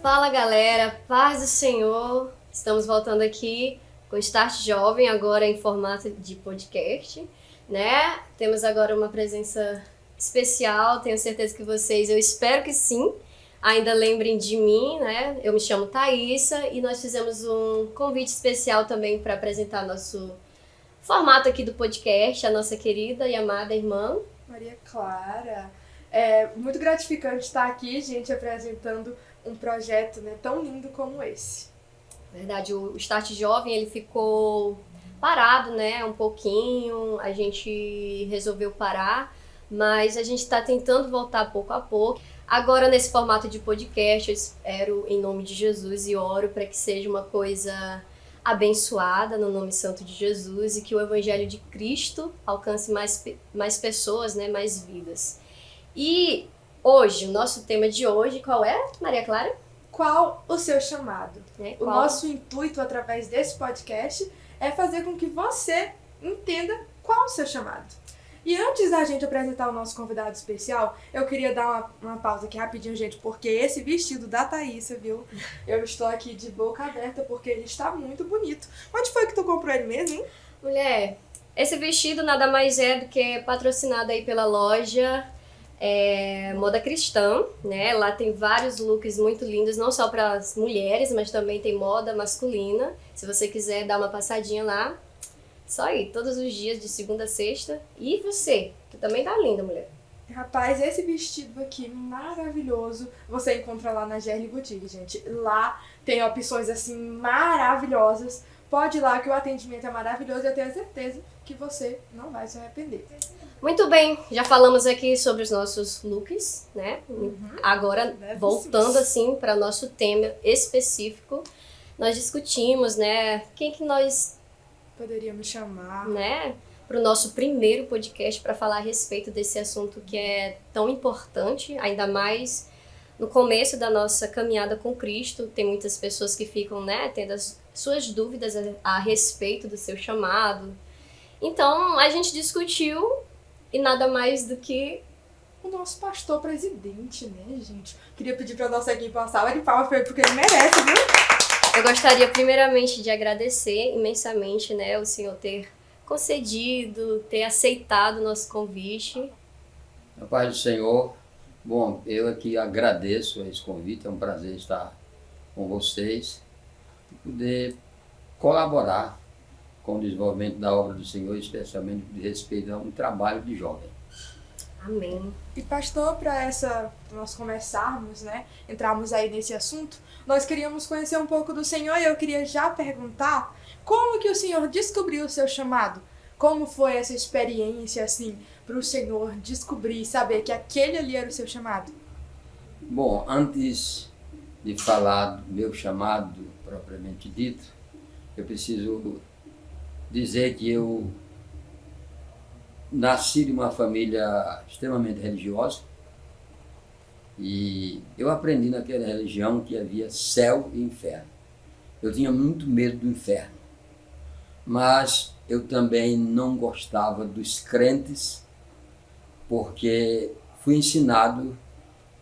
Fala galera, paz do Senhor, estamos voltando aqui com o Start Jovem, agora em formato de podcast, né? Temos agora uma presença especial, tenho certeza que vocês, eu espero que sim, ainda lembrem de mim, né? Eu me chamo Thaísa e nós fizemos um convite especial também para apresentar nosso formato aqui do podcast, a nossa querida e amada irmã Maria Clara. É muito gratificante estar aqui, gente, apresentando um projeto, né, tão lindo como esse. Verdade, o Start Jovem ele ficou parado, né, um pouquinho, a gente resolveu parar, mas a gente está tentando voltar pouco a pouco. Agora nesse formato de podcast, eu espero em nome de Jesus e oro para que seja uma coisa abençoada no nome santo de Jesus e que o Evangelho de Cristo alcance mais pessoas, né, mais vidas. E hoje, o nosso tema de hoje, qual é, Maria Clara? Qual o seu chamado? O Qual? nosso intuito através desse podcast é fazer com que você entenda qual o seu chamado. E antes da gente apresentar o nosso convidado especial, eu queria dar uma pausa aqui rapidinho, gente, porque esse vestido da Thaísa, viu? Eu estou aqui de boca aberta porque ele está muito bonito. Onde foi que tu comprou ele mesmo, hein? Mulher, esse vestido nada mais é do que patrocinado aí pela loja Moda Cristã, né? Lá tem vários looks muito lindos, não só para as mulheres, mas também tem moda masculina. Se você quiser dar uma passadinha lá, só ir todos os dias, de segunda a sexta. E você, que também tá linda, mulher. Rapaz, esse vestido aqui maravilhoso, você encontra lá na GL Boutique, gente. Lá tem opções assim maravilhosas. Pode ir lá que o atendimento é maravilhoso e eu tenho certeza que você não vai se arrepender. Muito bem, já falamos aqui sobre os nossos looks, né? Agora, voltando assim para o nosso tema específico, nós discutimos, né, quem que nós poderíamos chamar, né, para o nosso primeiro podcast para falar a respeito desse assunto que é tão importante, ainda mais no começo da nossa caminhada com Cristo. Tem muitas pessoas que ficam, né, tendo as suas dúvidas a respeito do seu chamado. Então, a gente discutiu e nada mais do que o nosso pastor presidente, né, gente? Queria pedir para nossa equipe uma salva de palmas para ele, porque ele merece, viu? Eu gostaria primeiramente de agradecer imensamente, né, o senhor ter concedido, ter aceitado o nosso convite. A paz do Senhor. Bom, eu aqui agradeço esse convite, é um prazer estar com vocês e poder colaborar com o desenvolvimento da obra do Senhor, especialmente de respeito a um trabalho de jovem. Amém. E pastor, para nós começarmos, né, entrarmos aí nesse assunto, nós queríamos conhecer um pouco do Senhor e eu queria já perguntar como que o Senhor descobriu o seu chamado? Como foi essa experiência, assim, para o Senhor descobrir e saber que aquele ali era o seu chamado? Bom, antes de falar do meu chamado propriamente dito, eu preciso dizer que eu nasci de uma família extremamente religiosa e eu aprendi naquela religião que havia céu e inferno. Eu tinha muito medo do inferno, mas eu também não gostava dos crentes porque fui ensinado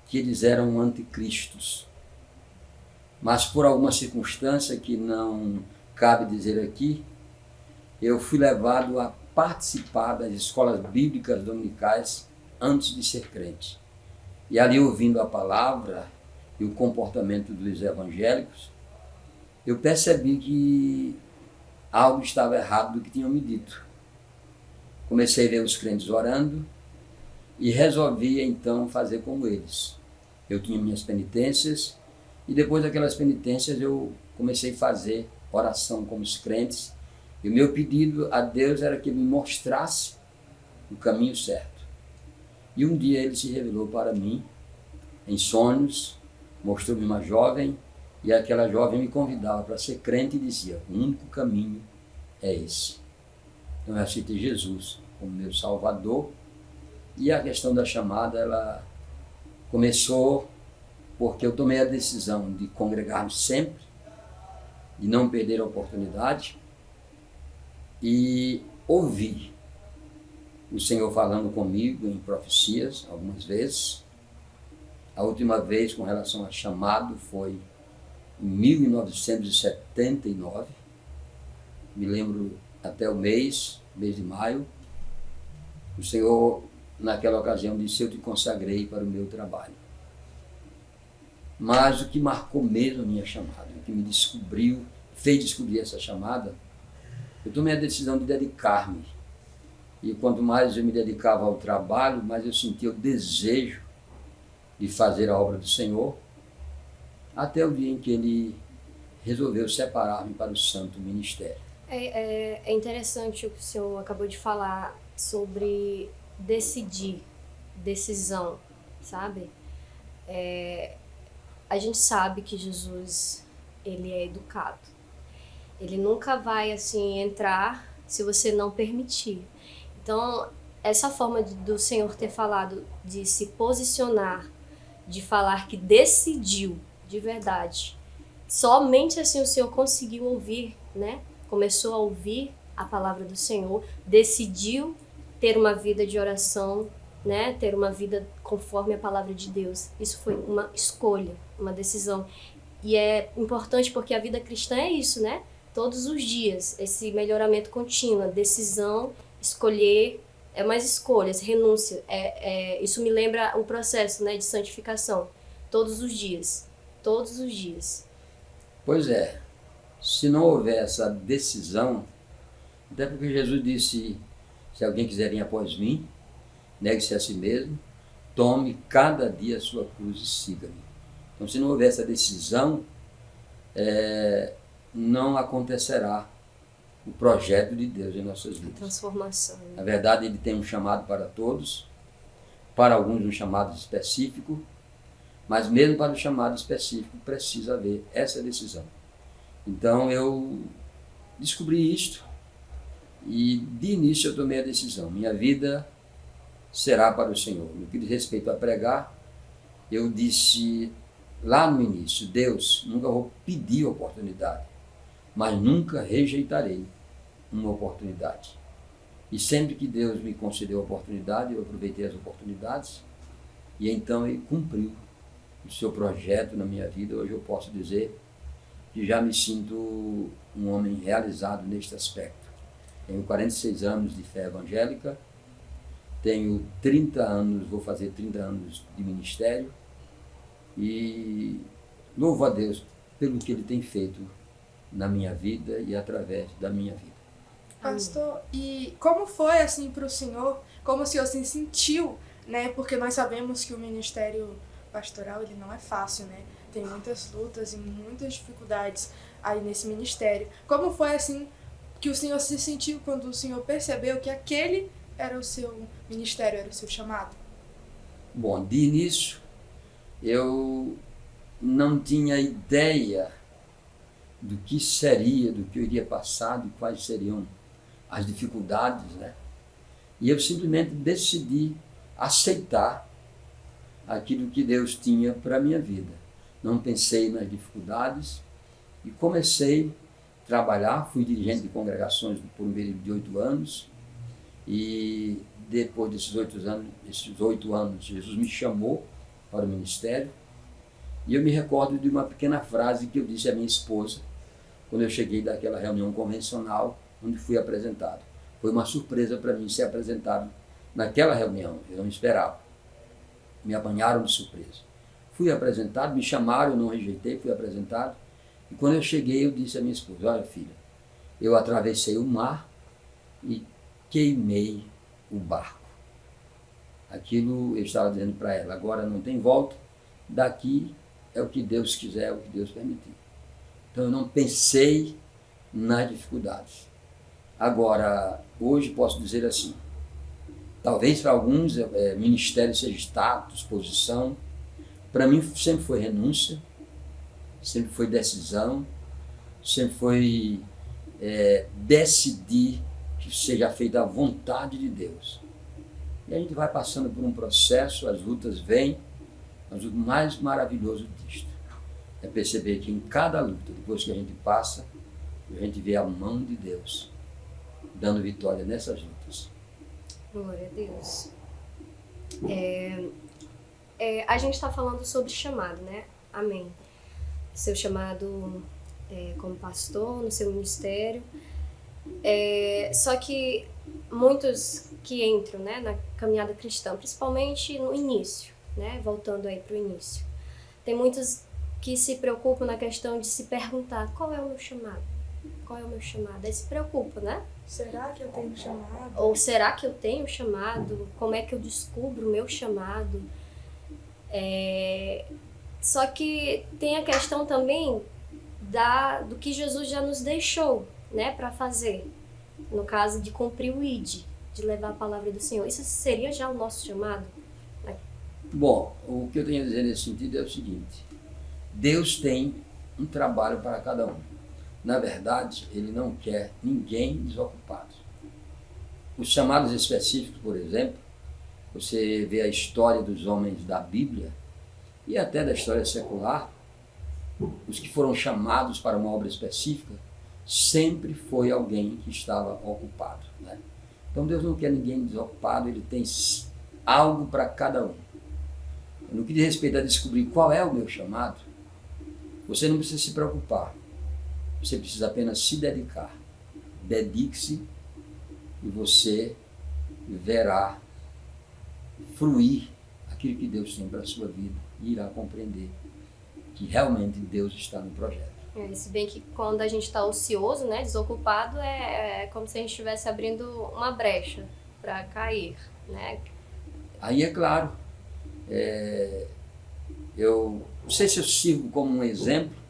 que eles eram anticristos. Mas por alguma circunstância que não cabe dizer aqui, eu fui levado a participar das escolas bíblicas dominicais antes de ser crente. E ali, ouvindo a palavra e o comportamento dos evangélicos, eu percebi que algo estava errado do que tinham me dito. Comecei a ver os crentes orando e resolvi então fazer como eles. Eu tinha minhas penitências e depois daquelas penitências eu comecei a fazer oração como os crentes. E o meu pedido a Deus era que Ele me mostrasse o caminho certo. E um dia Ele se revelou para mim, em sonhos, mostrou-me uma jovem, e aquela jovem me convidava para ser crente e dizia: o único caminho é esse. Então eu aceitei Jesus como meu Salvador, e a questão da chamada, ela começou porque eu tomei a decisão de congregar sempre, de não perder a oportunidade, e ouvir o Senhor falando comigo em profecias, algumas vezes. A última vez com relação a chamado foi em 1979. Me lembro até o mês de maio. O Senhor, naquela ocasião, disse: eu te consagrei para o meu trabalho. Mas o que marcou mesmo a minha chamada, o que me fez descobrir essa chamada, eu tomei a decisão de dedicar-me. E quanto mais eu me dedicava ao trabalho, mais eu sentia o desejo de fazer a obra do Senhor, até o dia em que Ele resolveu separar-me para o santo ministério. É interessante o que o senhor acabou de falar sobre decidir, decisão, sabe? A gente sabe que Jesus, ele é educado. Ele nunca vai, assim, entrar se você não permitir. Então, essa forma do Senhor ter falado, de se posicionar, de falar que decidiu, de verdade, somente assim o Senhor conseguiu ouvir, né? Começou a ouvir a palavra do Senhor, decidiu ter uma vida de oração, né? Ter uma vida conforme a palavra de Deus. Isso foi uma escolha, uma decisão. E é importante porque a vida cristã é isso, né? Todos os dias, esse melhoramento contínuo, decisão, escolher, mais escolhas, renúncia. Isso me lembra o processo, né, de santificação. Todos os dias. Todos os dias. Pois é. Se não houver essa decisão, até porque Jesus disse: se alguém quiser vir após mim, negue-se a si mesmo, tome cada dia a sua cruz e siga-me. Então, se não houver essa decisão, não acontecerá o projeto de Deus em nossas vidas. Transformação. Na verdade, Ele tem um chamado para todos, para alguns um chamado específico, mas mesmo para o chamado específico precisa haver essa decisão. Então eu descobri isto e de início eu tomei a decisão: minha vida será para o Senhor. No que diz respeito a pregar, eu disse lá no início: Deus, nunca vou pedir oportunidade, mas nunca rejeitarei uma oportunidade. E sempre que Deus me concedeu a oportunidade, eu aproveitei as oportunidades e então Ele cumpriu o seu projeto na minha vida. Hoje eu posso dizer que já me sinto um homem realizado neste aspecto. Tenho 46 anos de fé evangélica, tenho 30 anos, vou fazer 30 anos de ministério e louvo a Deus pelo que Ele tem feito na minha vida e através da minha vida. Pastor, e como foi assim para o senhor, como o senhor se sentiu, né? Porque nós sabemos que o ministério pastoral, ele não é fácil, né? Tem muitas lutas e muitas dificuldades aí nesse ministério. Como foi assim que o senhor se sentiu quando o senhor percebeu que aquele era o seu ministério, era o seu chamado? Bom, de início eu não tinha ideia do que seria, do que eu iria passar, de quais seriam as dificuldades, né? E eu simplesmente decidi aceitar aquilo que Deus tinha para a minha vida. Não pensei nas dificuldades e comecei a trabalhar. Fui dirigente de congregações por um período de 8 anos e depois desses 8 anos, Jesus me chamou para o ministério. E eu me recordo de uma pequena frase que eu disse à minha esposa quando eu cheguei daquela reunião convencional onde fui apresentado. Foi uma surpresa para mim ser apresentado naquela reunião, eu não esperava. Me apanharam de surpresa. Fui apresentado, me chamaram, eu não rejeitei, fui apresentado. E quando eu cheguei, eu disse à minha esposa: olha, filha, eu atravessei o mar e queimei o barco. Aquilo eu estava dizendo para ela: agora não tem volta, daqui é o que Deus quiser, é o que Deus permitir. Então eu não pensei nas dificuldades. Agora, hoje posso dizer assim, talvez para alguns ministério seja status, posição. Para mim sempre foi renúncia, sempre foi decisão, sempre foi decidir que seja feita a vontade de Deus. E a gente vai passando por um processo, as lutas vêm, mas o mais maravilhoso disto é perceber que em cada luta, depois que a gente passa, a gente vê a mão de Deus dando vitória nessas lutas. Glória a Deus. A gente está falando sobre chamado, né? Amém. Seu chamado como pastor, no seu ministério. Só que muitos que entram, né, na caminhada cristã, principalmente no início, né? Voltando aí para o início. Tem muitos que se preocupam na questão de se perguntar: qual é o meu chamado? Qual é o meu chamado? Aí se preocupa, né? Será que eu tenho chamado? Ou será que eu tenho chamado? Como é que eu descubro o meu chamado? Só que tem a questão também do que Jesus já nos deixou, né, para fazer. No caso de cumprir o ID, de levar a palavra do Senhor. Isso seria já o nosso chamado? Bom, o que eu tenho a dizer nesse sentido é o seguinte: Deus tem um trabalho para cada um. Na verdade, Ele não quer ninguém desocupado. Os chamados específicos, por exemplo, você vê a história dos homens da Bíblia e até da história secular, os que foram chamados para uma obra específica, sempre foi alguém que estava ocupado, né? Então Deus não quer ninguém desocupado, Ele tem algo para cada um. No que diz respeito a descobrir qual é o meu chamado, você não precisa se preocupar. Você precisa apenas se dedicar. Dedique-se e você verá fluir aquilo que Deus tem para a sua vida e irá compreender que realmente Deus está no projeto. Se bem que quando a gente está ocioso, né, desocupado, é como se a gente estivesse abrindo uma brecha para cair, né? Aí é claro, eu não sei se eu sirvo como um exemplo,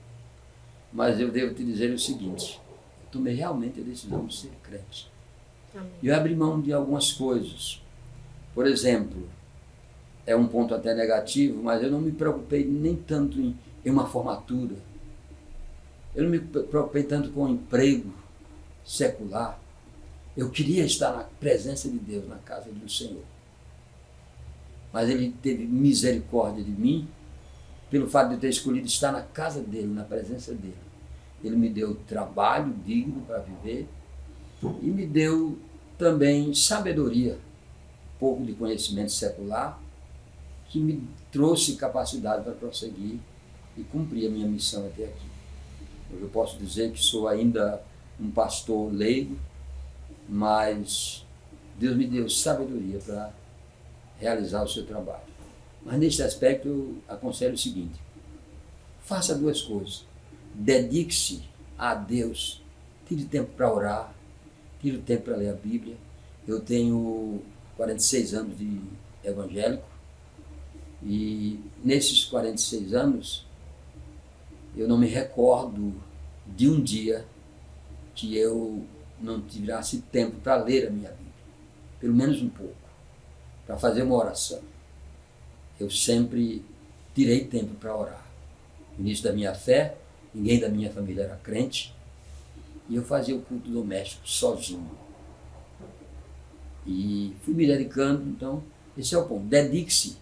mas eu devo te dizer o seguinte: eu tomei realmente a decisão de ser crente. Amém. Eu abri mão de algumas coisas. Por exemplo, é um ponto até negativo, mas eu não me preocupei nem tanto em uma formatura. Eu não me preocupei tanto com o emprego secular. Eu queria estar na presença de Deus, na casa do Senhor. Mas Ele teve misericórdia de mim, pelo fato de eu ter escolhido estar na casa dEle, na presença dEle. Ele me deu trabalho digno para viver e me deu também sabedoria, um pouco de conhecimento secular, que me trouxe capacidade para prosseguir e cumprir a minha missão até aqui. Hoje eu posso dizer que sou ainda um pastor leigo, mas Deus me deu sabedoria para realizar o seu trabalho. Mas neste aspecto eu aconselho o seguinte: faça duas coisas. Dedique-se a Deus, tire tempo para orar, tire tempo para ler a Bíblia. Eu tenho 46 anos de evangélico e nesses 46 anos eu não me recordo de um dia que eu não tivesse tempo para ler a minha Bíblia, pelo menos um pouco, para fazer uma oração. Eu sempre tirei tempo para orar. No início da minha fé, ninguém da minha família era crente, e eu fazia o culto doméstico sozinho. E fui me dedicando, então, esse é o ponto. Dedique-se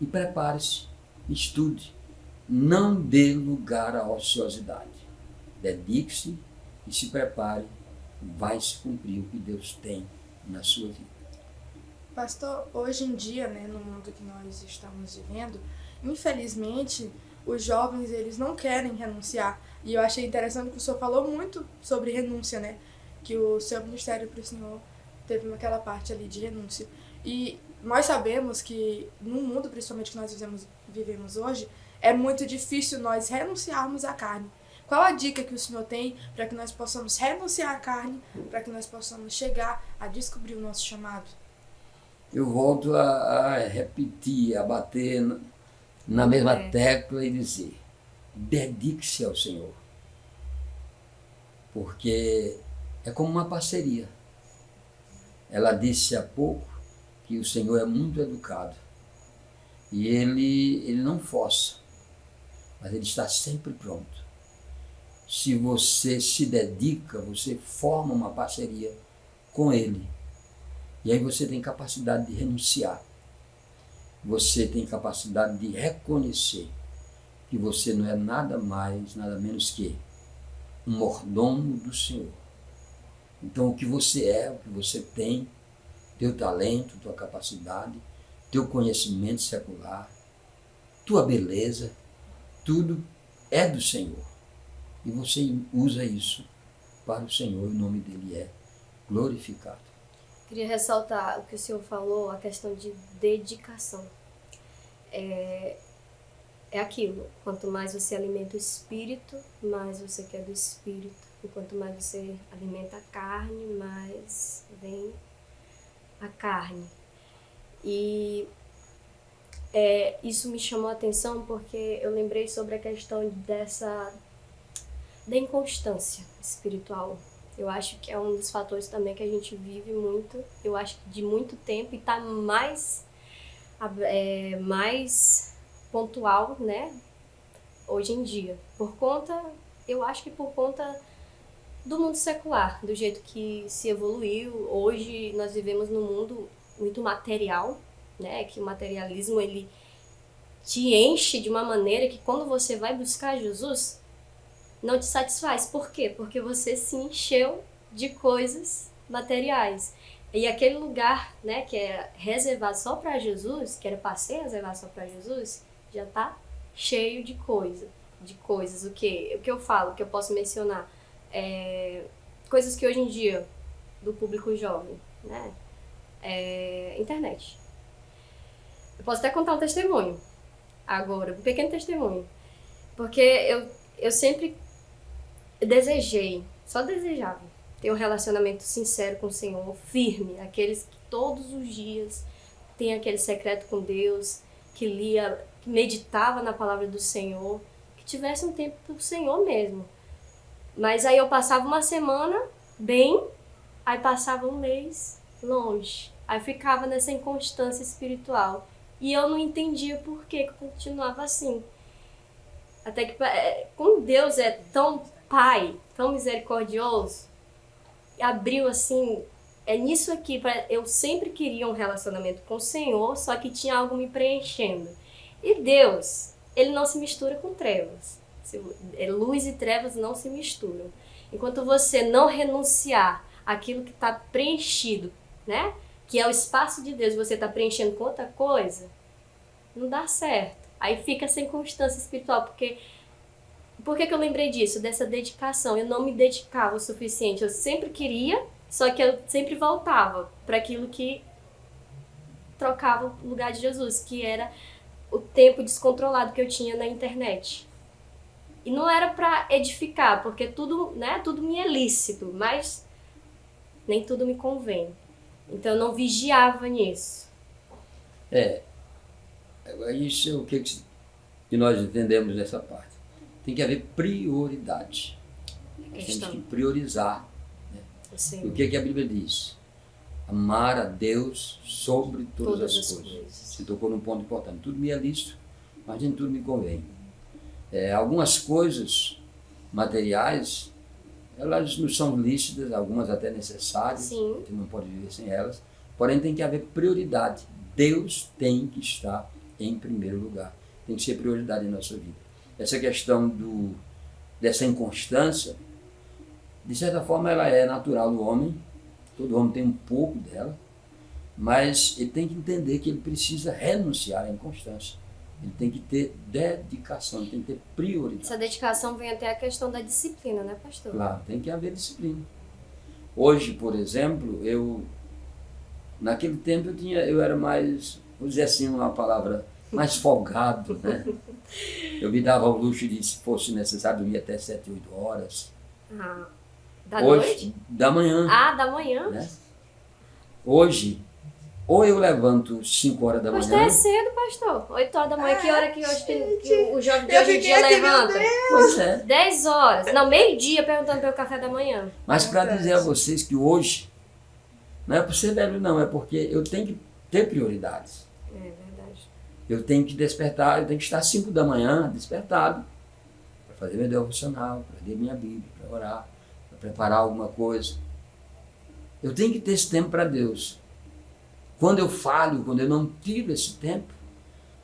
e prepare-se, estude. Não dê lugar à ociosidade. Dedique-se e se prepare, vai se cumprir o que Deus tem na sua vida. Pastor, hoje em dia, né, no mundo que nós estamos vivendo, infelizmente, os jovens, eles não querem renunciar. E eu achei interessante que o senhor falou muito sobre renúncia, né? Que o seu ministério para o senhor teve aquela parte ali de renúncia. E nós sabemos que no mundo, principalmente que nós vivemos hoje, é muito difícil nós renunciarmos à carne. Qual a dica que o senhor tem para que nós possamos renunciar à carne, para que nós possamos chegar a descobrir o nosso chamado? Eu volto a repetir, a bater na mesma tecla e dizer: dedique-se ao Senhor. Porque é como uma parceria. Ela disse há pouco que o Senhor é muito educado. E ele não força, mas Ele está sempre pronto. Se você se dedica, você forma uma parceria com Ele. E aí você tem capacidade de renunciar. Você tem capacidade de reconhecer que você não é nada mais, nada menos que um mordomo do Senhor. Então o que você é, o que você tem, teu talento, tua capacidade, teu conhecimento secular, tua beleza, tudo é do Senhor. E você usa isso para o Senhor, o nome dele é glorificado. Queria ressaltar o que o senhor falou, a questão de dedicação. É aquilo, quanto mais você alimenta o espírito, mais você quer do espírito. E quanto mais você alimenta a carne, mais vem a carne. E isso me chamou a atenção porque eu lembrei sobre a questão da inconstância espiritual. Eu acho que é um dos fatores também que a gente vive muito, eu acho que de muito tempo, e está mais pontual, né, hoje em dia. Eu acho que por conta do mundo secular, do jeito que se evoluiu. Hoje nós vivemos num mundo muito material, né, que o materialismo ele te enche de uma maneira que quando você vai buscar Jesus, não te satisfaz. Por quê? Porque você se encheu de coisas materiais. E aquele lugar, né, que é reservado só para Jesus, que era para ser reservado só para Jesus, já está cheio de coisas. O que eu falo, que eu posso mencionar, coisas que hoje em dia, do público jovem, né, internet. Eu posso até contar um testemunho, agora, um pequeno testemunho, porque eu sempre só desejava ter um relacionamento sincero com o Senhor, firme, aqueles que todos os dias tem aquele secreto com Deus, que lia, que meditava na palavra do Senhor, que tivesse um tempo pro Senhor mesmo. Mas aí eu passava uma semana bem, aí passava um mês longe, aí ficava nessa inconstância espiritual. E eu não entendia por que eu continuava assim. Até que, como Deus é tão Pai, tão misericordioso, abriu assim, nisso aqui, eu sempre queria um relacionamento com o Senhor, só que tinha algo me preenchendo. E Deus, ele não se mistura com trevas. Luz e trevas não se misturam. Enquanto você não renunciar àquilo que está preenchido, né? Que é o espaço de Deus, você está preenchendo com outra coisa, não dá certo. Aí fica sem constância espiritual, porque... Por que eu lembrei disso? Dessa dedicação. Eu não me dedicava o suficiente. Eu sempre queria, só que eu sempre voltava para aquilo que trocava o lugar de Jesus, que era o tempo descontrolado que eu tinha na internet. E não era para edificar, porque tudo me é lícito, mas nem tudo me convém. Então eu não vigiava nisso. Isso é o que nós entendemos nessa parte. Tem que haver prioridade. Nós temos que priorizar. Né? O que a Bíblia diz? Amar a Deus sobre todas as coisas. Você tocou num ponto importante. Tudo me é lícito, mas nem tudo me convém. Algumas coisas materiais, elas não são lícitas, algumas até necessárias. Sim. A gente não pode viver sem elas. Porém, tem que haver prioridade. Deus tem que estar em primeiro lugar. Tem que ser prioridade em nossa vida. Essa questão dessa inconstância, de certa forma, ela é natural do homem. Todo homem tem um pouco dela, mas ele tem que entender que ele precisa renunciar à inconstância. Ele tem que ter dedicação, ele tem que ter prioridade. Essa dedicação vem até a questão da disciplina, né, pastor? Claro, tem que haver disciplina. Hoje, por exemplo, naquele tempo eu era mais, vou dizer assim uma palavra, mais folgado, né? Eu me dava o luxo de, se fosse necessário, dormir até 7, 8 horas. Da Hoje, noite? Da manhã. Da manhã? Né? Hoje, ou eu levanto 5 horas da Pastor, manhã... é cedo, pastor. 8 horas da manhã, que hora que o jovem de hoje em dia levanta? Pois é. 10 horas. Não, meio-dia perguntando pelo café da manhã. Mas para dizer a vocês que hoje, não é por ser velho não, é porque eu tenho que ter prioridades. É verdade. Eu tenho que despertar, eu tenho que estar 5 da manhã despertado para fazer meu devocional, para ler minha Bíblia, para orar, para preparar alguma coisa. Eu tenho que ter esse tempo para Deus. Quando eu falho, quando eu não tiro esse tempo,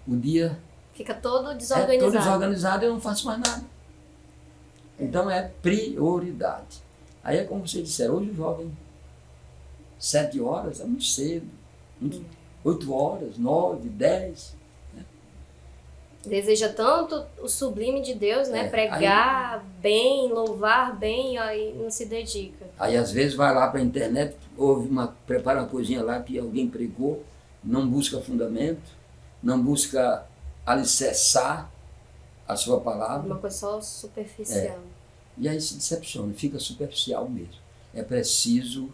o dia fica todo desorganizado. todo desorganizado e eu não faço mais nada. Então é prioridade. Aí é como vocês disseram, hoje o jovem 7 horas é muito cedo. 8 horas, 9, 10. Deseja tanto o sublime de Deus, né? Pregar bem, louvar bem, aí não se dedica. Aí às vezes vai lá para a internet, prepara uma coisinha lá que alguém pregou, não busca fundamento, não busca alicerçar a sua palavra. Uma coisa só superficial. E aí se decepciona, fica superficial mesmo. É preciso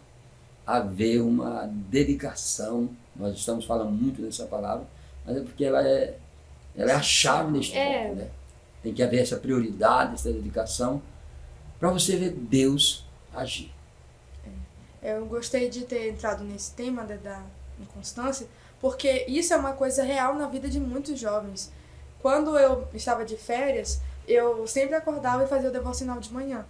haver uma dedicação. Nós estamos falando muito dessa palavra, mas é porque ela é a chave neste ponto, né? Tem que haver essa prioridade, essa dedicação, para você ver Deus agir. Eu gostei de ter entrado nesse tema da inconstância, porque isso é uma coisa real na vida de muitos jovens. Quando eu estava de férias, eu sempre acordava e fazia o devocional de manhã.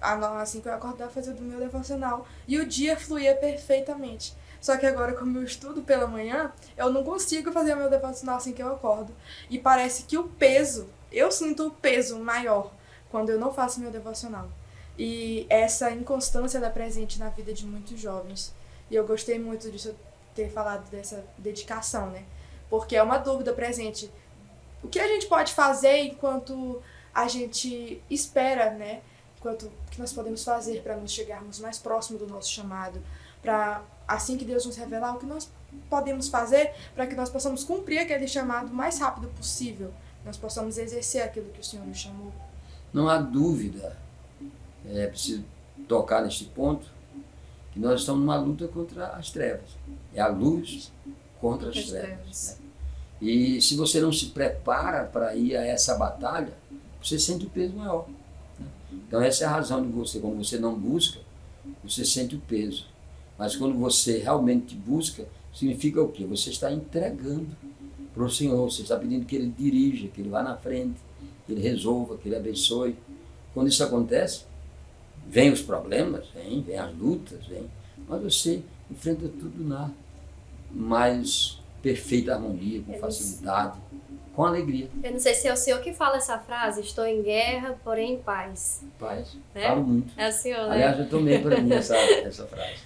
Assim que eu acordava, fazia o meu devocional. E o dia fluía perfeitamente. Só que agora, como eu estudo pela manhã, eu não consigo fazer o meu devocional assim que eu acordo. E parece que eu sinto o peso maior quando eu não faço meu devocional. E essa inconstância ela é presente na vida de muitos jovens. E eu gostei muito disso, ter falado dessa dedicação, né? Porque é uma dúvida presente. O que a gente pode fazer enquanto a gente espera, né? O que nós podemos fazer para nos chegarmos mais próximo do nosso chamado, para assim que Deus nos revelar, o que nós podemos fazer para que nós possamos cumprir aquele chamado o mais rápido possível, nós possamos exercer aquilo que o Senhor nos chamou. Não há dúvida, é preciso tocar neste ponto, que nós estamos numa luta contra as trevas. É a luz contra as trevas. Né? E se você não se prepara para ir a essa batalha, você sente o peso maior. Né? Então essa é a razão de você, quando você não busca, você sente o peso. Mas quando você realmente busca, significa o quê? Você está entregando para o Senhor, você está pedindo que Ele dirija, que Ele vá na frente, que Ele resolva, que Ele abençoe. Quando isso acontece, vem os problemas, vem as lutas, mas você enfrenta tudo na mais perfeita harmonia, com facilidade, com alegria. Eu não sei se é o senhor que fala essa frase, estou em guerra, porém em paz. Paz, né? falo muito. É o senhor, né? Aliás, eu tomei para mim essa frase.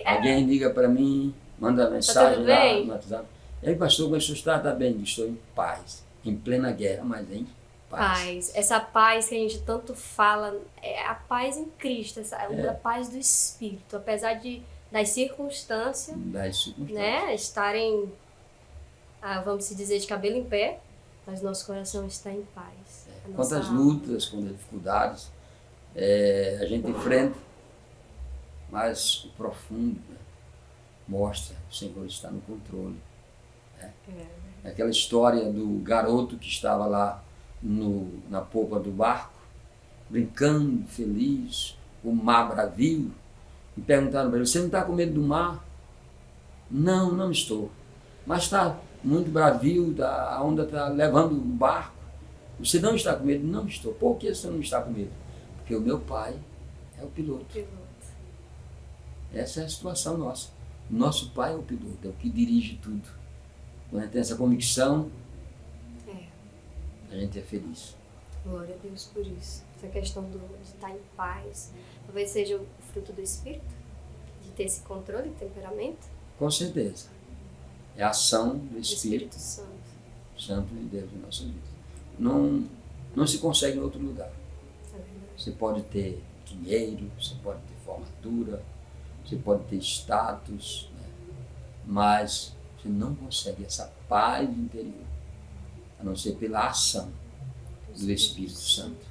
Alguém liga para mim, manda mensagem lá no WhatsApp. E aí, pastor, como é que o senhor está? Está bem, estou em paz, em plena guerra, mas em paz. Essa paz que a gente tanto fala, é a paz em Cristo, a paz do Espírito, apesar das circunstâncias, né, estarem, vamos dizer, de cabelo em pé, mas nosso coração está em paz. Quantas lutas, quantas dificuldades a gente enfrenta, mas o profundo, né, mostra que o Senhor está no controle. Né? Aquela história do garoto que estava lá na polpa do barco, brincando, feliz, o mar bravio, e perguntaram para ele: você não está com medo do mar? Não, não estou. Mas está muito bravio, a onda está levando o barco. Você não está com medo? Não estou. Por que você não está com medo? Porque o meu pai é o piloto. Essa é a situação nossa. Nosso pai é o piloto, é o que dirige tudo. Quando a gente tem essa convicção, a gente é feliz. Glória a Deus por isso. Essa questão de estar em paz, talvez seja o fruto do Espírito, de ter esse controle, temperamento. Com certeza. É a ação do Espírito Santo de Deus na nossa vida. Não se consegue em outro lugar. Você pode ter dinheiro, você pode ter formatura, você pode ter status, né? Mas você não consegue essa paz interior, a não ser pela ação do Espírito Santo.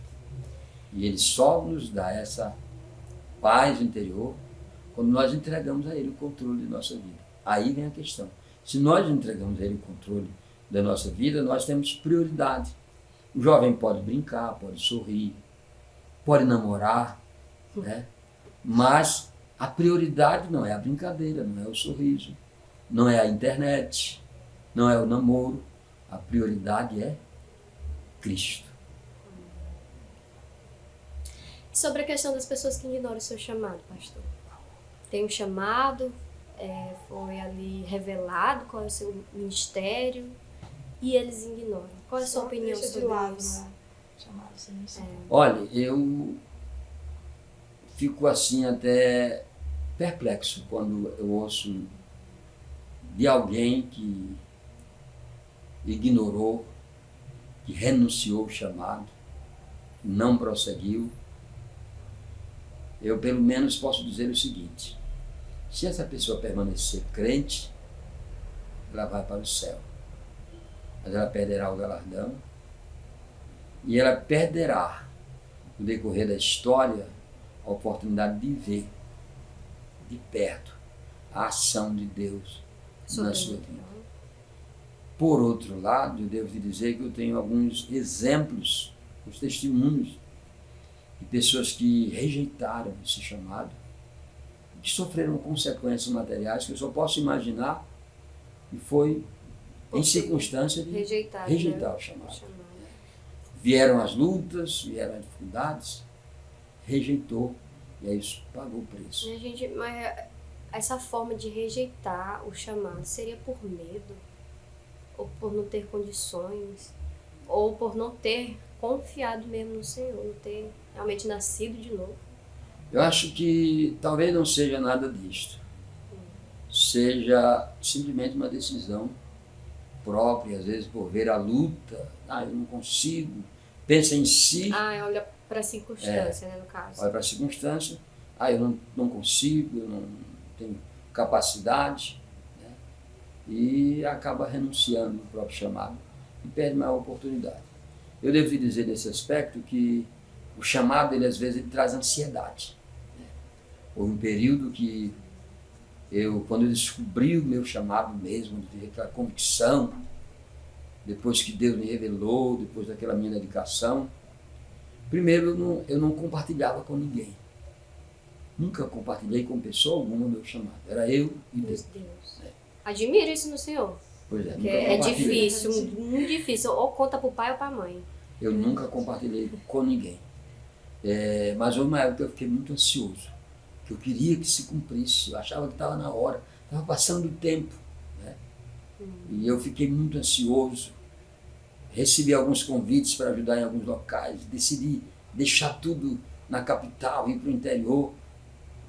E Ele só nos dá essa paz interior quando nós entregamos a Ele o controle de nossa vida. Aí vem a questão. Se nós entregamos a Ele o controle da nossa vida, nós temos prioridade. O jovem pode brincar, pode sorrir, pode namorar, né? Mas a prioridade não é a brincadeira, não é o sorriso, não é a internet, não é o namoro. A prioridade é Cristo. Sobre a questão das pessoas que ignoram o seu chamado, pastor. Tem um chamado, foi ali revelado qual é o seu ministério e eles ignoram. Qual é a sua opinião sobre isso? Olha, eu fico assim até perplexo quando eu ouço de alguém que ignorou, que renunciou ao chamado, não prosseguiu. Eu, pelo menos, posso dizer o seguinte: se essa pessoa permanecer crente, ela vai para o céu, mas ela perderá o galardão e ela perderá, no decorrer da história, a oportunidade de ver de perto a ação de Deus na sua vida. Por outro lado, eu devo te dizer que eu tenho alguns exemplos, os testemunhos de pessoas que rejeitaram esse chamado, que sofreram consequências materiais que eu só posso imaginar, e foi em circunstância de rejeitar o chamado. Vieram as lutas, vieram as dificuldades, rejeitou, e aí isso pagou o preço. Mas essa forma de rejeitar o chamado seria por medo? Ou por não ter condições? Ou por não ter confiado mesmo no Senhor, não ter realmente nascido de novo? Eu acho que talvez não seja nada disto. Seja simplesmente uma decisão própria, às vezes por ver a luta, eu não consigo, pensa em si. Olha para a circunstância, né, no caso. Olha para a circunstância, eu não consigo, eu não tenho capacidade, né, e acaba renunciando ao próprio chamado e perde uma oportunidade. Eu devo te dizer nesse aspecto que o chamado, ele às vezes ele traz ansiedade. Né? Houve um período que quando eu descobri o meu chamado mesmo, de ter aquela convicção, depois que Deus me revelou, depois daquela minha dedicação, primeiro eu não compartilhava com ninguém. Nunca compartilhei com pessoa alguma o meu chamado. Era eu e Deus. Admiro isso no Senhor. Pois é, porque é difícil, muito difícil. Ou conta para o pai ou para a mãe. Eu nunca compartilhei com ninguém. Mas houve uma época que eu fiquei muito ansioso, que eu queria que se cumprisse, eu achava que estava na hora, estava passando o tempo. Né? E eu fiquei muito ansioso, recebi alguns convites para ajudar em alguns locais, decidi deixar tudo na capital, ir para o interior,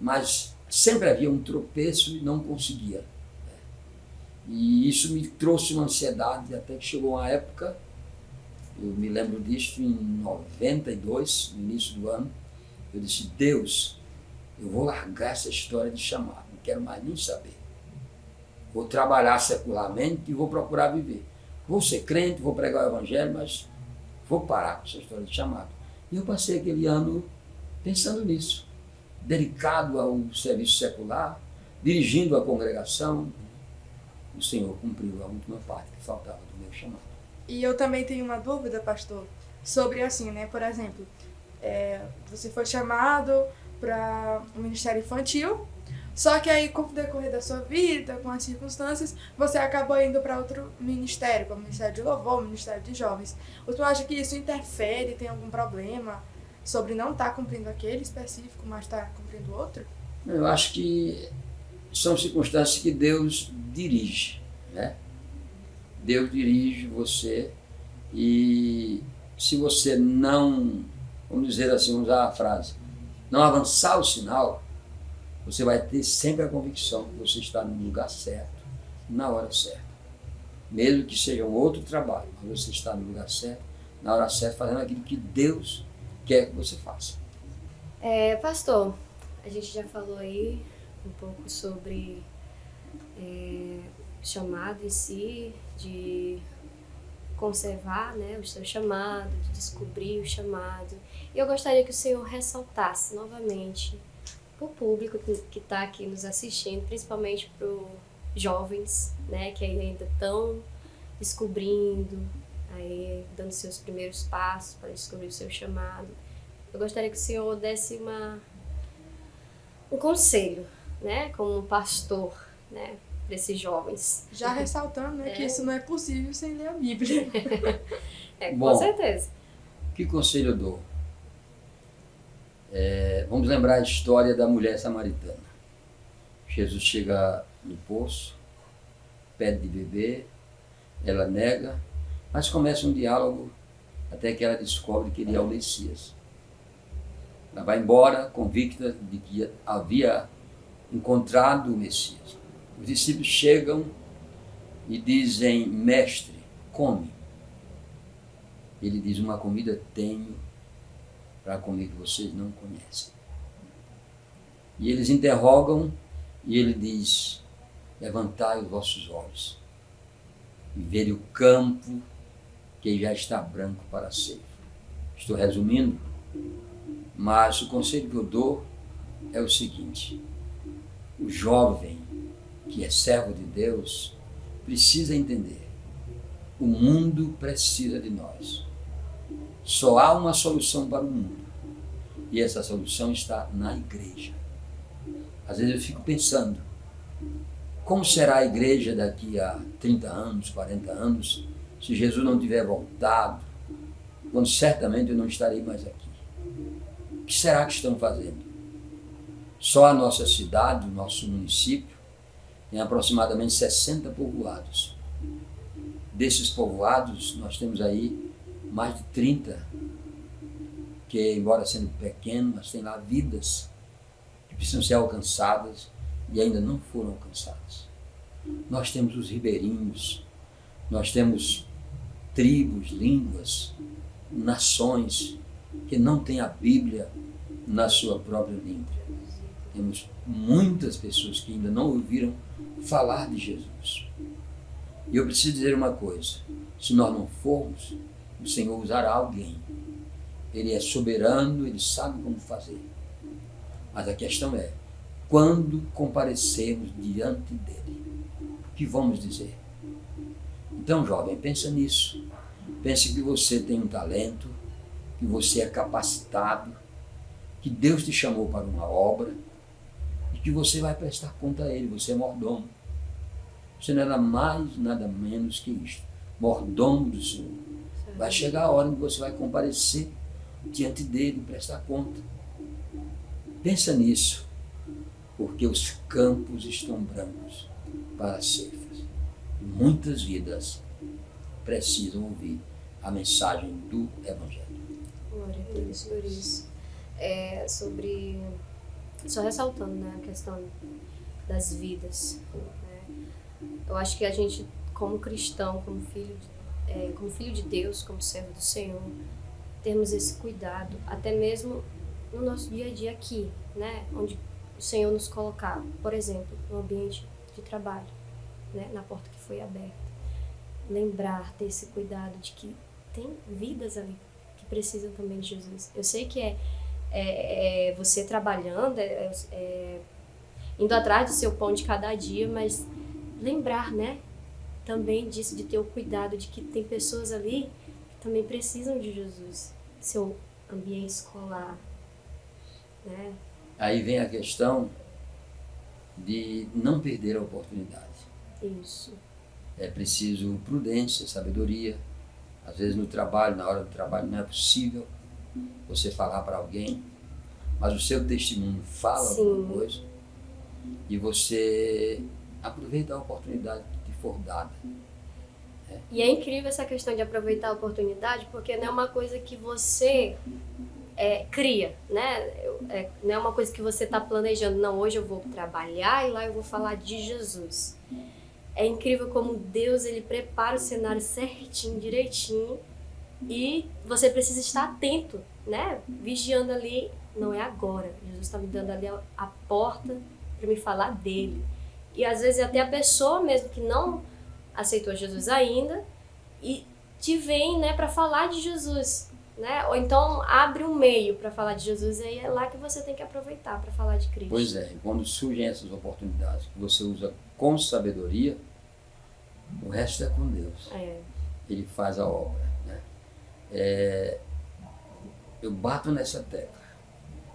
mas sempre havia um tropeço e não conseguia. Né? E isso me trouxe uma ansiedade, até que chegou uma época, eu me lembro disso em 92, no início do ano, eu disse: Deus, eu vou largar essa história de chamado, não quero mais nem saber. Vou trabalhar secularmente e vou procurar viver. Vou ser crente, vou pregar o evangelho, mas vou parar com essa história de chamado. E eu passei aquele ano pensando nisso, dedicado ao serviço secular, dirigindo a congregação. O Senhor cumpriu a última parte que faltava do meu chamado. E eu também tenho uma dúvida, pastor, sobre assim, né? Por exemplo, você foi chamado para o ministério infantil, só que aí, com o decorrer da sua vida, com as circunstâncias, você acabou indo para outro ministério, como o Ministério de Louvor, o Ministério de Jovens. Você acha que isso interfere, tem algum problema sobre não estar cumprindo aquele específico, mas estar cumprindo outro? Eu acho que são circunstâncias que Deus dirige, né? Deus dirige você, e se você não, vamos dizer assim, vamos usar a frase, não avançar o sinal, você vai ter sempre a convicção que você está no lugar certo, na hora certa. Mesmo que seja um outro trabalho, mas você está no lugar certo, na hora certa, fazendo aquilo que Deus quer que você faça. Pastor, a gente já falou aí um pouco sobre chamado em si, de conservar, né, o seu chamado, de descobrir o chamado. E eu gostaria que o Senhor ressaltasse novamente para o público que está aqui nos assistindo, principalmente para os jovens, né, que ainda estão descobrindo, aí, dando seus primeiros passos para descobrir o seu chamado. Eu gostaria que o Senhor desse um conselho, né, como pastor, né, para esses jovens. Já ressaltando, né, que isso não é possível sem ler a Bíblia. Com certeza. Que conselho eu dou? Vamos lembrar a história da mulher samaritana. Jesus chega no poço, pede de beber, ela nega, mas começa um diálogo até que ela descobre que ele é o Messias. Ela vai embora convicta de que havia encontrado o Messias. Os discípulos chegam e dizem: mestre, come. Ele diz: uma comida tenho para comer que vocês não conhecem. E eles interrogam e ele diz: levantai os vossos olhos e vede o campo que já está branco para a ceifa. Estou resumindo, mas o conselho que eu dou é o seguinte: o jovem que é servo de Deus precisa entender, o mundo precisa de nós. Só há uma solução para o mundo, e essa solução está na igreja. Às vezes eu fico pensando, como será a igreja daqui a 30 anos, 40 anos, se Jesus não tiver voltado, quando certamente eu não estarei mais aqui? O que será que estão fazendo? Só a nossa cidade, o nosso município, tem aproximadamente 60 povoados. Desses povoados, nós temos aí mais de 30, que embora sendo pequeno, mas tem lá vidas que precisam ser alcançadas e ainda não foram alcançadas. Nós temos os ribeirinhos, nós temos tribos, línguas, nações que não têm a Bíblia na sua própria língua. Temos muitas pessoas que ainda não ouviram falar de Jesus. E eu preciso dizer uma coisa: se nós não formos, o Senhor usará alguém. Ele é soberano, ele sabe como fazer. Mas a questão é, quando comparecermos diante dele, o que vamos dizer? Então, jovem, pensa nisso. Pense que você tem um talento, que você é capacitado, que Deus te chamou para uma obra e que você vai prestar conta a ele. Você é mordomo. Você não é nada mais, nada menos que isto. Mordomo do Senhor. Vai chegar a hora em que você vai comparecer diante dele e prestar conta. Pensa nisso, porque os campos estão brancos para as ceifas. E muitas vidas precisam ouvir a mensagem do Evangelho. Glória a Deus por isso. Só ressaltando, né, a questão das vidas. Né? Eu acho que a gente, como cristão, como filho de Deus, como servo do Senhor, termos esse cuidado, até mesmo no nosso dia a dia aqui, né, onde o Senhor nos colocar, por exemplo, no ambiente de trabalho, né, na porta que foi aberta. Lembrar, ter esse cuidado de que tem vidas ali que precisam também de Jesus. Eu sei que é você trabalhando, indo atrás do seu pão de cada dia, mas lembrar, né, também disso, de ter o cuidado de que tem pessoas ali que também precisam de Jesus. Seu ambiente escolar, né? Aí vem a questão de não perder a oportunidade. Isso. É preciso prudência, sabedoria. Às vezes no trabalho, na hora do trabalho, não é possível você falar para alguém, mas o seu testemunho fala alguma coisa e você aproveita a oportunidade que te for dada. E é incrível essa questão de aproveitar a oportunidade, porque não é uma coisa que você cria, né? Não é uma coisa que você está planejando. Não, hoje eu vou trabalhar e lá eu vou falar de Jesus. É incrível como Deus, ele prepara o cenário certinho, direitinho, e você precisa estar atento, né? Vigiando ali, não é agora. Jesus está me dando ali a porta para me falar dele. E às vezes até a pessoa mesmo que não aceitou Jesus ainda e te vem, né, para falar de Jesus, né? Ou então abre um meio para falar de Jesus, e aí é lá que você tem que aproveitar para falar de Cristo. Pois é, quando surgem essas oportunidades que você usa com sabedoria, o resto é com Deus. Ele faz a obra, né? Eu bato nessa tecla.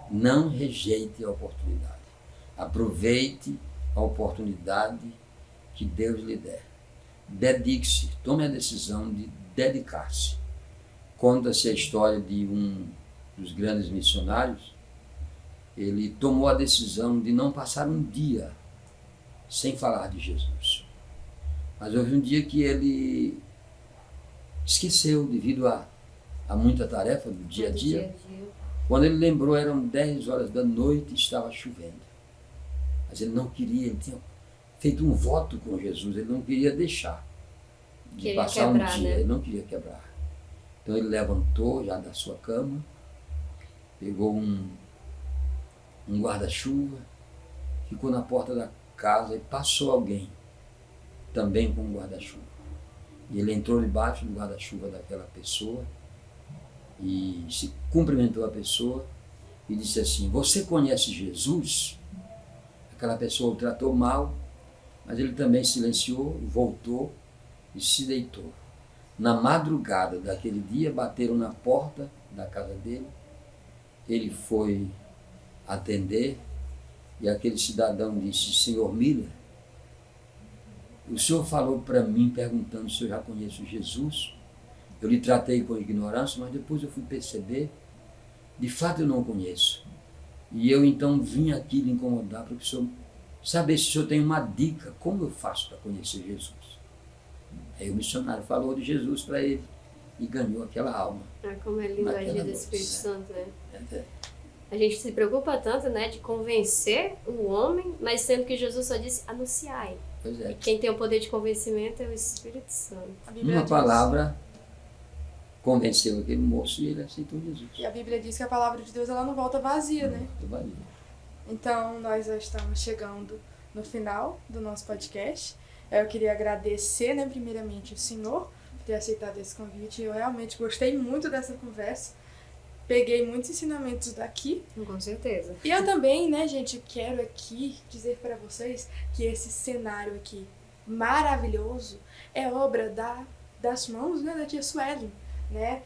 Não rejeite a oportunidade. Aproveite a oportunidade que Deus lhe der. Dedique-se, tome a decisão de dedicar-se. Conta-se a história de um dos grandes missionários. Ele tomou a decisão de não passar um dia sem falar de Jesus. Mas houve um dia que ele esqueceu, devido a muita tarefa do dia a dia. Quando ele lembrou, eram 10 horas da noite e estava chovendo. Mas ele não queria, ele tinha feito um voto com Jesus, ele não queria deixar de Queria passar quebrar, um dia, né? ele não queria quebrar. Então ele levantou já da sua cama, pegou um guarda-chuva, ficou na porta da casa e passou alguém também com um guarda-chuva. E ele entrou debaixo do guarda-chuva daquela pessoa e se cumprimentou a pessoa e disse assim: você conhece Jesus? Aquela pessoa o tratou mal, mas ele também silenciou, voltou e se deitou. Na madrugada daquele dia, bateram na porta da casa dele, ele foi atender e aquele cidadão disse: senhor Miller, o senhor falou para mim perguntando se eu já conheço Jesus. Eu lhe tratei com ignorância, mas depois eu fui perceber, de fato eu não conheço. E eu então vim aqui lhe incomodar para o senhor saber se o senhor tem uma dica, como eu faço para conhecer Jesus. Aí o missionário falou de Jesus para ele e ganhou aquela alma. Como é lindo agir Naquela do noite, Espírito né? Santo, né? É. A gente se preocupa tanto, né, de convencer o homem, mas sendo que Jesus só disse anunciai. Pois é. Quem tem o poder de convencimento é o Espírito Santo. A Bíblia Uma diz- palavra convenceu aquele moço e ele aceitou Jesus. E a Bíblia diz que a palavra de Deus ela não volta vazia, né? Muito valia. Então, nós já estamos chegando no final do nosso podcast. Eu queria agradecer, né, primeiramente, o senhor por ter aceitado esse convite. Eu realmente gostei muito dessa conversa. Peguei muitos ensinamentos daqui. Com certeza. E eu também, né, gente, quero aqui dizer para vocês que esse cenário aqui maravilhoso é obra das mãos, né, da tia Suelen, né?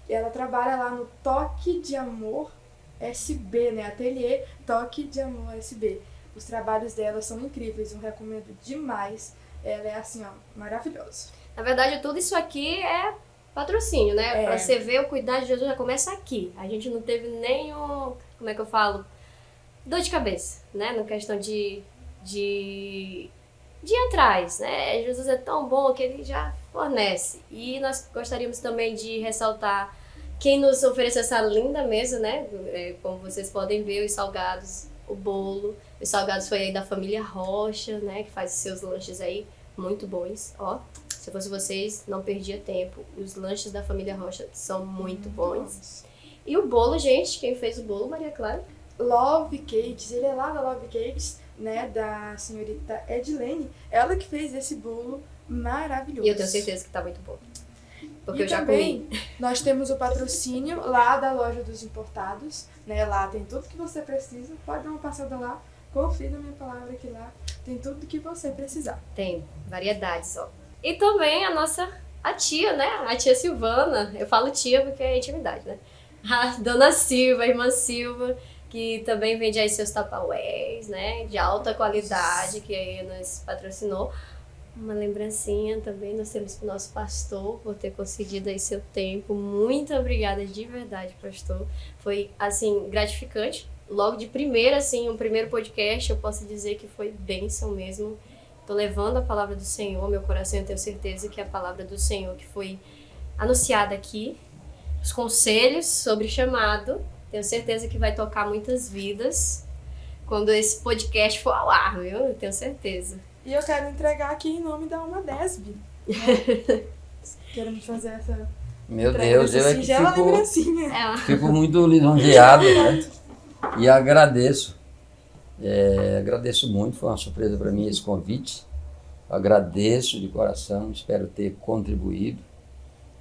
Ela trabalha lá no Toque de Amor SB, né? Ateliê Toque de Amor SB. Os trabalhos dela são incríveis, eu recomendo demais. Ela é assim, ó, maravilhosa. Na verdade, tudo isso aqui é patrocínio, né? É. Pra você ver, o cuidar de Jesus já começa aqui. A gente não teve nenhum, como é que eu falo? Dor de cabeça, né? Na questão de ir atrás, né? Jesus é tão bom que ele já fornece. E nós gostaríamos também de ressaltar quem nos ofereceu essa linda mesa, né? Como vocês podem ver, os salgados, o bolo. Os salgados foi aí da família Rocha, né? Que faz os seus lanches aí muito bons. Ó, se fosse vocês, não perdia tempo. Os lanches da família Rocha são muito bons. E o bolo, gente, quem fez o bolo? Maria Clara. Love Cakes, ele é lá da Love Cakes, né, da senhorita Edilene. Ela que fez esse bolo maravilhoso. E eu tenho certeza que tá muito bom. Porque E eu já também comi. nós temos o patrocínio lá da loja dos importados, né? Lá tem tudo que você precisa. Pode dar uma passada lá, confia na minha palavra que lá tem tudo que você precisar. Tem variedades, ó. E também a tia, né? A tia Silvana. Eu falo tia porque é intimidade, né? A dona Silva, a irmã Silva, que também vende aí seus tupperwares, né? De alta qualidade, que aí nos patrocinou. Uma lembrancinha também nós temos pro nosso pastor por ter concedido aí seu tempo. Muito obrigada de verdade, pastor. Foi, assim, gratificante. Logo de primeira, assim, o primeiro podcast, eu posso dizer que foi bênção mesmo. Tô levando a palavra do Senhor, meu coração, eu tenho certeza que é a palavra do Senhor que foi anunciada aqui. Os conselhos sobre chamado, tenho certeza que vai tocar muitas vidas quando esse podcast for ao ar, viu? Eu tenho certeza. E eu quero entregar aqui em nome da Alma Desb. Né? Queremos fazer essa Meu entrega Deus, eu dessa é que singela fico, lembrancinha. fico muito lisonjeado, né? E agradeço. Agradeço muito, foi uma surpresa para mim esse convite. Agradeço de coração, espero ter contribuído.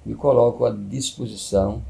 Me coloco à disposição,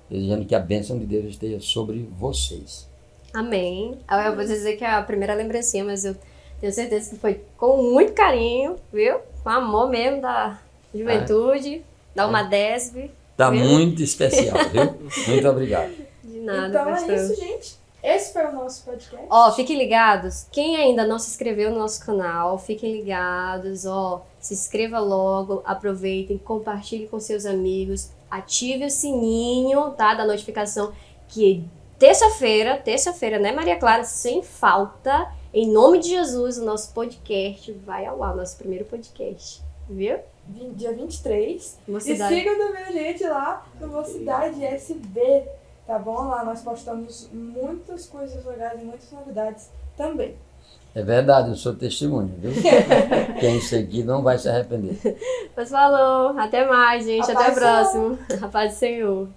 desejando que a bênção de Deus esteja sobre vocês. Amém. Eu vou dizer que é a primeira lembrancinha, mas eu tenho certeza que foi com muito carinho, viu? Com amor mesmo da juventude, da Uma Desb. Tá Viu? muito especial, viu? Muito obrigado. De nada, Então pastor. é isso, gente. Esse foi o nosso podcast. Ó, fiquem ligados. Quem ainda não se inscreveu no nosso canal, fiquem ligados, ó. Se inscreva logo, aproveitem, compartilhe com seus amigos, ative o sininho, tá? Da notificação, que terça-feira, né, Maria Clara? Sem falta, em nome de Jesus, o nosso podcast vai ao ar, nosso primeiro podcast, viu? Dia 23. Mocidade. E sigam também a gente lá no Mocidade SB, tá bom? Lá nós postamos muitas coisas legais e muitas novidades também. É verdade, eu sou testemunha, viu? Quem seguir não vai se arrepender. Mas falou, até mais, gente, A até paz o próximo. A paz do Senhor.